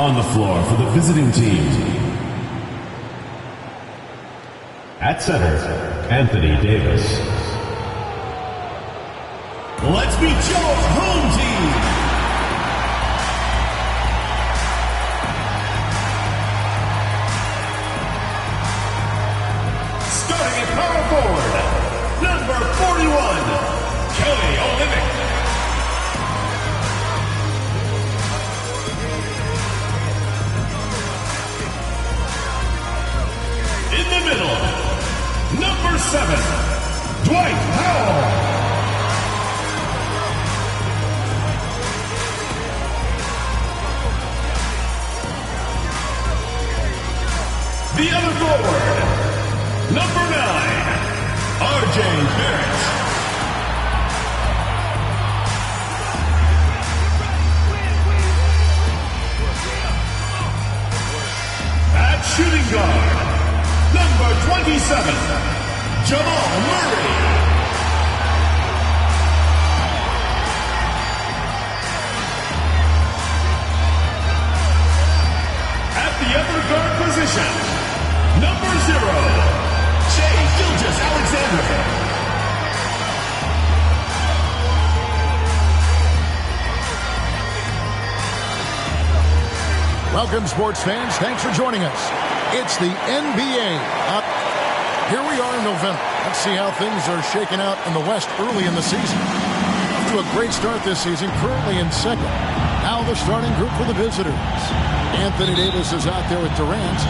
On the floor for the visiting team. At center, Anthony Davis. Let's meet your home team. Starting at power forward, number 41, Kelly Olynyk. In the middle, number 7, Dwight Powell. The other forward, number 9, RJ Barrett. At shooting guard, number 27, Jamal Murray. At the other guard position, number 0, Shai Gilgeous-Alexander. Welcome, sports fans. Thanks for joining us. It's the NBA. Here we are in November. Let's see how things are shaking out in the West early in the season. Off to a great start this season, currently in second. Now the starting group for the visitors. Anthony Davis is out there with Durant.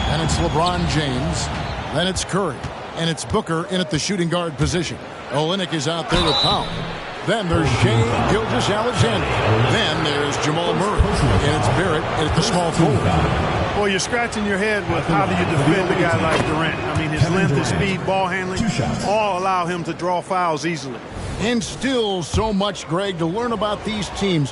And it's LeBron James. Then it's Curry. And it's Booker in at the shooting guard position. Olynyk is out there with Powell. Then there's Shai Gilgeous-Alexander. Then there's Jamal Murray. And it's Barrett at the small forward. Well, you're scratching your head with how do you defend a guy like Durant. I mean, his length, his speed, ball handling, all allow him to draw fouls easily. And still so much, Greg, to learn about these teams.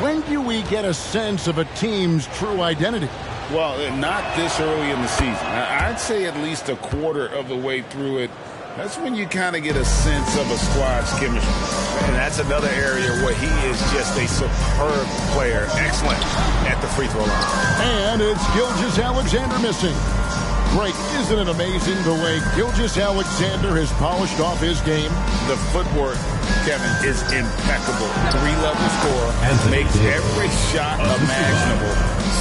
When do we get a sense of a team's true identity? Well, not this early in the season. I'd say at least a quarter of the way through it. That's when you kind of get a sense of a squad's chemistry. And that's another area where he is just a superb player. Excellent at the free throw line. And it's Gilgeous-Alexander missing. Greg, isn't it amazing the way Gilgeous-Alexander has polished off his game? The footwork, Kevin, is impeccable. 3-level scorer, makes every shot imaginable.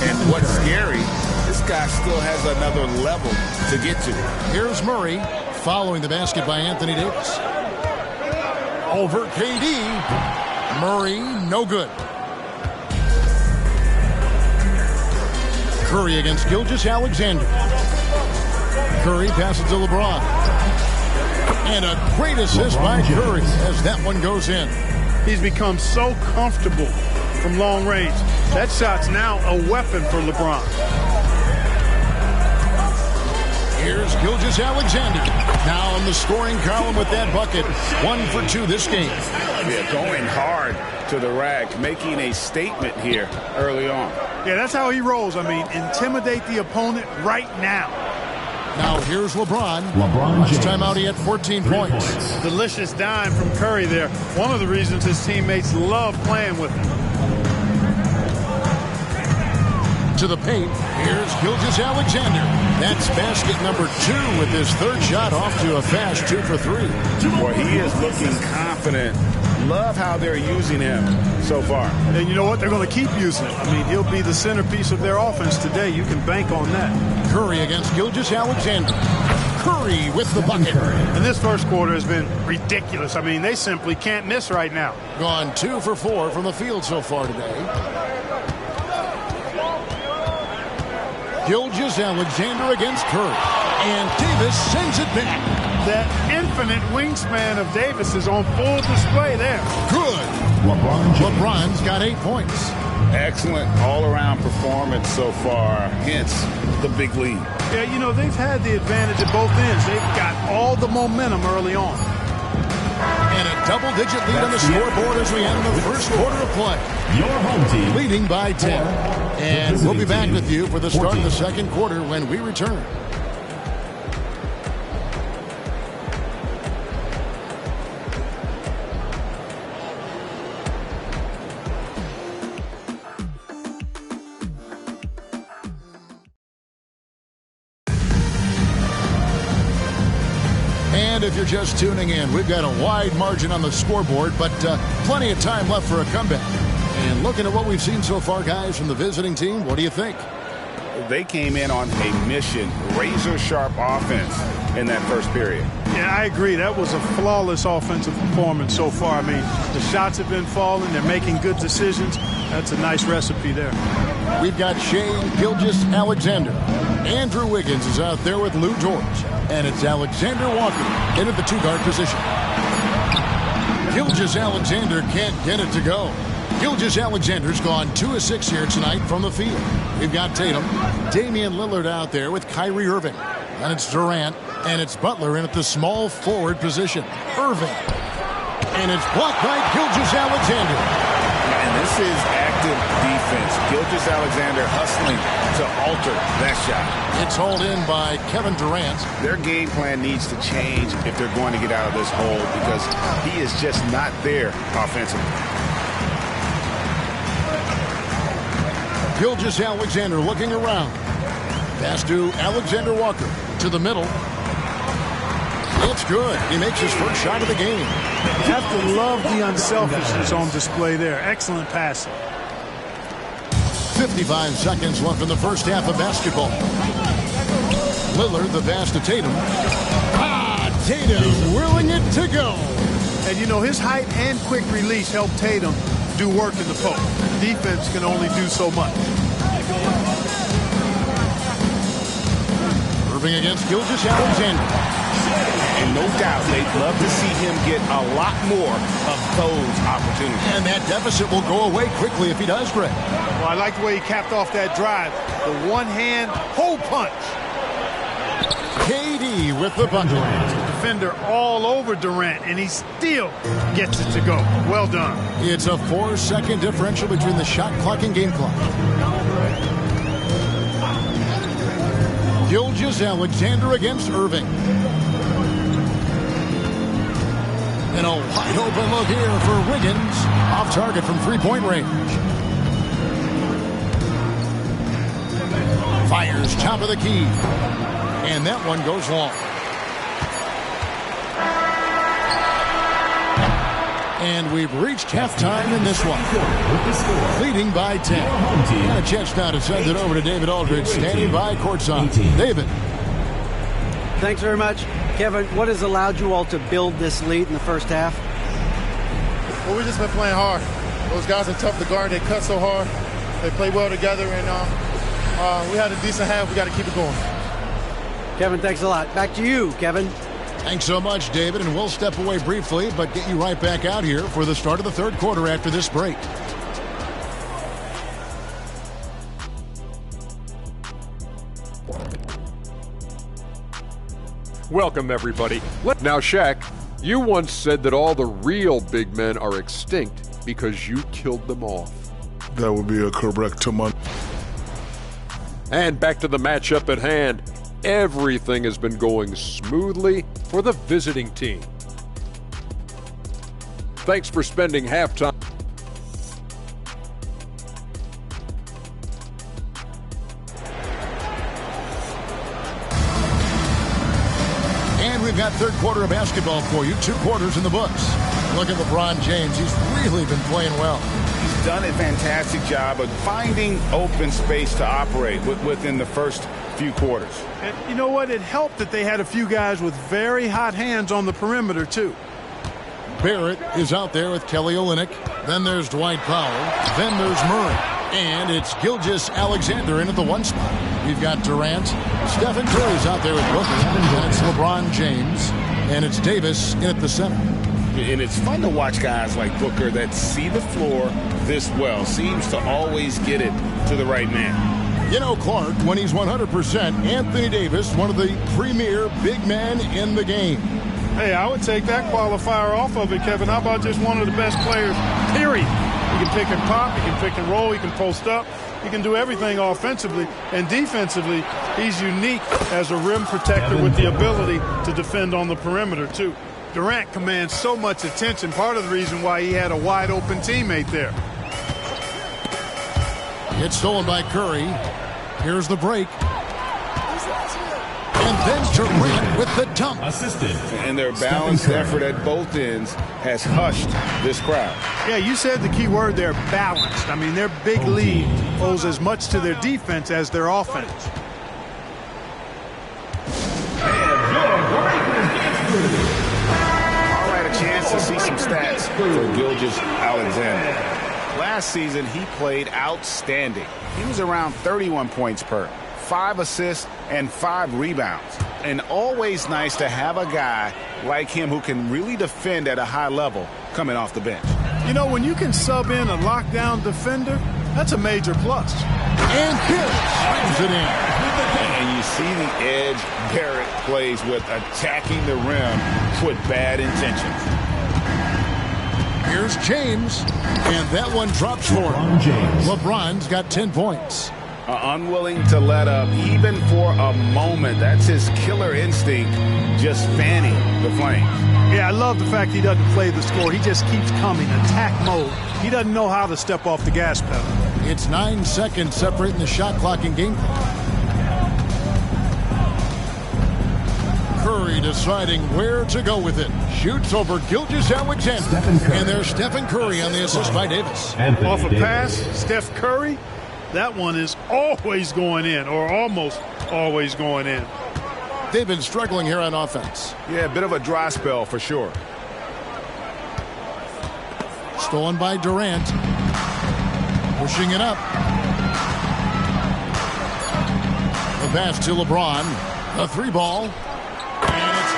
And what's scary, this guy still has another level to get to. Here's Murray following the basket by Anthony Davis. Over KD. Murray, no good. Curry against Gilgeous-Alexander. Curry passes to LeBron. And a great assist by Curry as that one goes in. He's become so comfortable from long range. That shot's now a weapon for LeBron. Here's Gilgeous-Alexander. Now in the scoring column with that bucket. 1 for 2 this game. Yeah, going hard to the rack, making a statement here early on. Yeah, that's how he rolls. I mean, intimidate the opponent right now. Now here's LeBron. James. Timeout, he had 14 points. Delicious dime from Curry there. One of the reasons his teammates love playing with him. To the paint, here's Gilgeous-Alexander. That's basket number 2 with his third shot off to a fast 2 for 3. Boy, he is looking confident. Love how they're using him so far. And you know what? They're going to keep using him. I mean, he'll be the centerpiece of their offense today. You can bank on that. Curry against Gilgeous-Alexander. Curry with the bucket. And this first quarter has been ridiculous. I mean, they simply can't miss right now. Gone 2 for 4 from the field so far today. Gilgeous-Alexander against Curry. And Davis sends it back. That infinite wingspan of Davis is on full display there. Good. LeBron's got 8 points. Excellent all-around performance so far, hence the big lead. Yeah, you know, they've had the advantage at both ends. They've got all the momentum early on. And a double-digit lead on the scoreboard as we end the first quarter of play. Your home team leading by 10. And we'll be back with you for the start of the second quarter when we return. And if you're just tuning in, we've got a wide margin on the scoreboard, but plenty of time left for a comeback. And looking at what we've seen so far, guys, from the visiting team, what do you think? They came in on a mission, razor-sharp offense in that first period. Yeah, I agree. That was a flawless offensive performance so far. I mean, the shots have been falling. They're making good decisions. That's a nice recipe there. We've got Shane Gilgeous-Alexander. Andrew Wiggins is out there with Lou George. And it's Alexander Walker into the two-guard position. Gilgeous-Alexander can't get it to go. Gilgeous-Alexander's gone 2 of 6 here tonight from the field. We've got Tatum, Damian Lillard out there with Kyrie Irving. And it's Durant, and it's Butler in at the small forward position. Irving. And it's blocked by Gilgeous-Alexander. And this is active defense. Gilgeous-Alexander hustling to alter that shot. It's hauled in by Kevin Durant. Their game plan needs to change if they're going to get out of this hole because he is just not there offensively. Gilgeous-Alexander looking around. Pass to Alexander Walker to the middle. It's good. He makes his first shot of the game. You have to love the unselfishness on display there. Excellent passing. 55 seconds left in the first half of basketball. Lillard, the pass to Tatum. Tatum willing it to go. And, you know, his height and quick release help Tatum do work in the post. Defense can only do so much. Irving against Gilgeous-Alexander. And no doubt they'd love to see him get a lot more of those opportunities. And that deficit will go away quickly if he does, Greg. Well, I like the way he capped off that drive. The one-hand hole punch. KD with the bucket. Defender all over Durant, and he still gets it to go. Well done. It's a 4-second differential between the shot clock and game clock. Gilgeous-Alexander against Irving. And a wide open look here for Wiggins. Off target from three-point range. Fires top of the key. And that one goes long. And we've reached halftime in this one. Leading by 10. And a chance now to send it over to David Aldridge, standing by courtside. David. Thanks very much. Kevin, what has allowed you all to build this lead in the first half? Well, we've just been playing hard. Those guys are tough to guard. They cut so hard. They play well together, and we had a decent half. We got to keep it going. Kevin, thanks a lot. Back to you, Kevin. Thanks so much, David, and we'll step away briefly, but get you right back out here for the start of the third quarter after this break. Welcome, everybody. Now, Shaq, you once said that all the real big men are extinct because you killed them off. That would be a correct amount. And back to the matchup at hand. Everything has been going smoothly for the visiting team. Thanks for spending halftime. And we've got third quarter of basketball for you. 2 quarters in the books. Look at LeBron James. He's really been playing well. He's done a fantastic job of finding open space to operate within the first few quarters. And you know what? It helped that they had a few guys with very hot hands on the perimeter, too. Barrett is out there with Kelly Olynyk. Then there's Dwight Powell. Then there's Murray. And it's Gilgeous-Alexander in at the 1 spot. We've got Durant. Stephen Curry's out there with Booker. And it's LeBron James. And it's Davis in at the 7. And it's fun to watch guys like Booker that see the floor this well. Seems to always get it to the right man. You know, Clark, when he's 100%, Anthony Davis, one of the premier big men in the game. Hey, I would take that qualifier off of it, Kevin. How about just one of the best players, period? He can pick and pop, he can pick and roll, he can post up, he can do everything offensively. And defensively, he's unique as a rim protector with the ability to defend on the perimeter, too. Durant commands so much attention, part of the reason why he had a wide-open teammate there. It's stolen by Curry. Here's the break. And then Durant with the dunk. Assisted. And their balanced effort at both ends has hushed this crowd. Yeah, you said the key word there, balanced. I mean, their big lead owes as much to their defense as their offense. All right, a chance to see some stats for Gilgeous-Alexander. Last season, he played outstanding. He was around 31 points per, 5 assists, and 5 rebounds. And always nice to have a guy like him who can really defend at a high level coming off the bench. You know, when you can sub in a lockdown defender, that's a major plus. And Barrett slams it in. And you see the edge Barrett plays with, attacking the rim with bad intentions. Here's James, and that one drops for him. LeBron's got 10 points. Unwilling to let up, even for a moment. That's his killer instinct, just fanning the flames. Yeah, I love the fact he doesn't play the score. He just keeps coming, attack mode. He doesn't know how to step off the gas pedal. It's 9 seconds separating the shot clock and game clock. Curry deciding where to go with it. Shoots over Gilgeous-Alexander. And there's Stephen Curry on the assist by Davis. Off a pass, Steph Curry, that one is always going in, or almost always going in. They've been struggling here on offense. Yeah, a bit of a dry spell for sure. Stolen by Durant. Pushing it up. The pass to LeBron. A 3-ball. And it's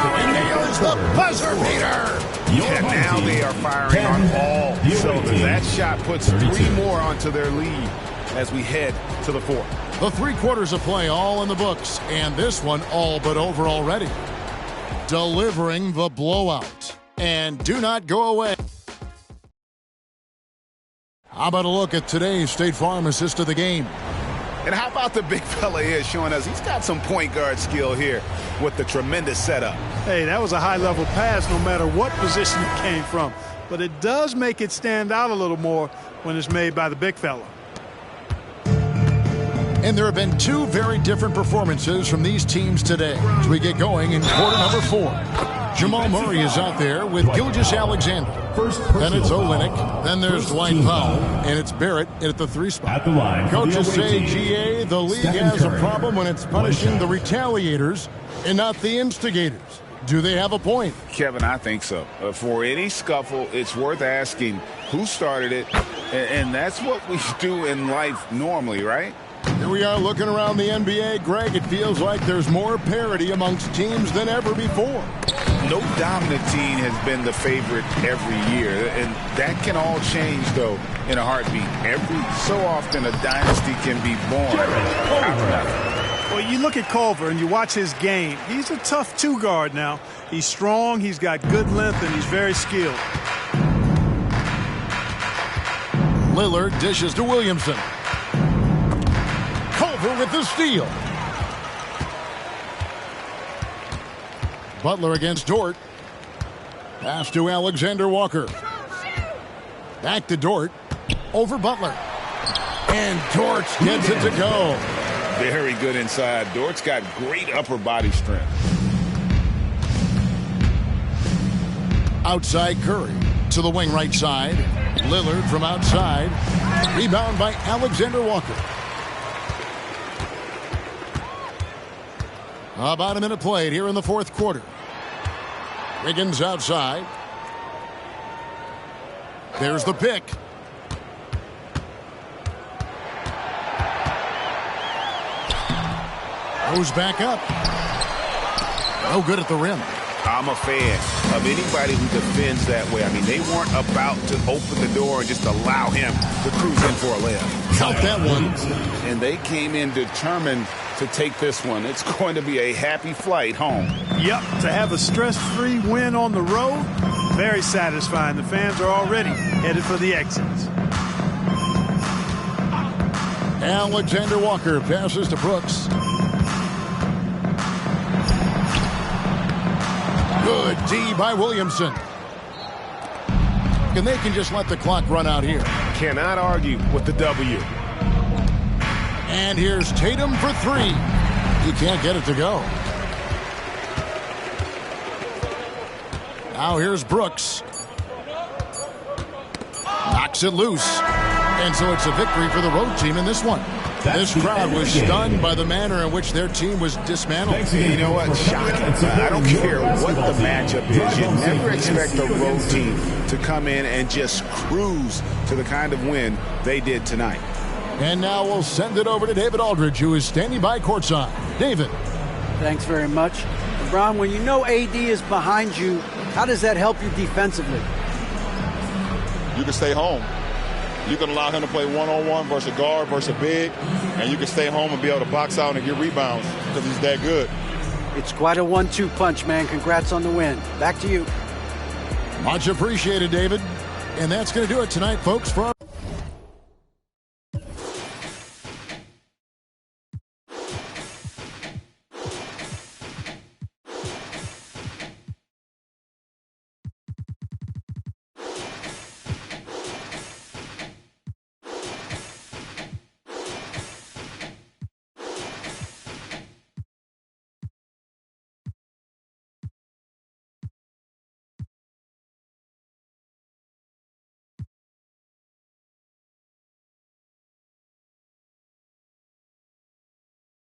and nails the buzzer beater. Yeah, now they are firing on all cylinders. That shot puts 3 more onto their lead as we head to the 4th. The 3 quarters of play all in the books, and this one all but over already. Delivering the blowout. And do not go away. How about a look at today's State Farm assist of the game? And how about the big fella here showing us he's got some point guard skill here with the tremendous setup. Hey, that was a high-level pass no matter what position it came from. But it does make it stand out a little more when it's made by the big fella. And there have been 2 very different performances from these teams today as we get going in quarter number 4. Jamal Murray is out there with Gilgeous-Alexander. Then it's Olynyk. Then there's Dwight Powell. And it's Barrett at the 3 spot. At the line, Coaches say, GA, the league has a problem when it's punishing the retaliators and not the instigators. Do they have a point? Kevin, I think so. For any scuffle, it's worth asking who started it. And that's what we do in life normally, right? Here we are looking around the NBA. Greg, it feels like there's more parity amongst teams than ever before. No dominant team has been the favorite every year, and that can all change, though, in a heartbeat. Every so often, a dynasty can be born out of nothing. Well, you look at Culver and you watch his game. He's a tough 2-guard now. He's strong, he's got good length, and he's very skilled. Lillard dishes to Williamson. Culver with the steal. Butler against Dort. Pass to Alexander Walker. Back to Dort. Over Butler. And Dort gets it to go. Very good inside. Dort's got great upper body strength. Outside Curry to the wing right side. Lillard from outside. Rebound by Alexander Walker. About a minute played here in the 4th quarter. Wiggins outside. There's the pick. Goes back up. No good at the rim. I'm a fan of anybody who defends that way. I mean, they weren't about to open the door and just allow him to cruise in for a layup. Count that one. And they came in determined to take this one. It's going to be a happy flight home. Yep, to have a stress-free win on the road, very satisfying. The fans are already headed for the exits. Alexander Walker passes to Brooks. Good D by Williamson. And they can just let the clock run out here. Cannot argue with the W. And here's Tatum for 3. He can't get it to go. Now here's Brooks. Knocks it loose. And so it's a victory for the road team in this one. This crowd was stunned by the manner in which their team was dismantled. You know what? Shocking. I don't care what the matchup is. You never expect a road team to come in and just cruise to the kind of win they did tonight. And now we'll send it over to David Aldridge, who is standing by courtside. David. Thanks very much. LeBron, when you know AD is behind you, how does that help you defensively? You can stay home. You can allow him to play one-on-one versus a guard versus a big, and you can stay home and be able to box out and get rebounds because he's that good. It's quite a 1-2 punch, man. Congrats on the win. Back to you. Much appreciated, David. And that's going to do it tonight, folks, for our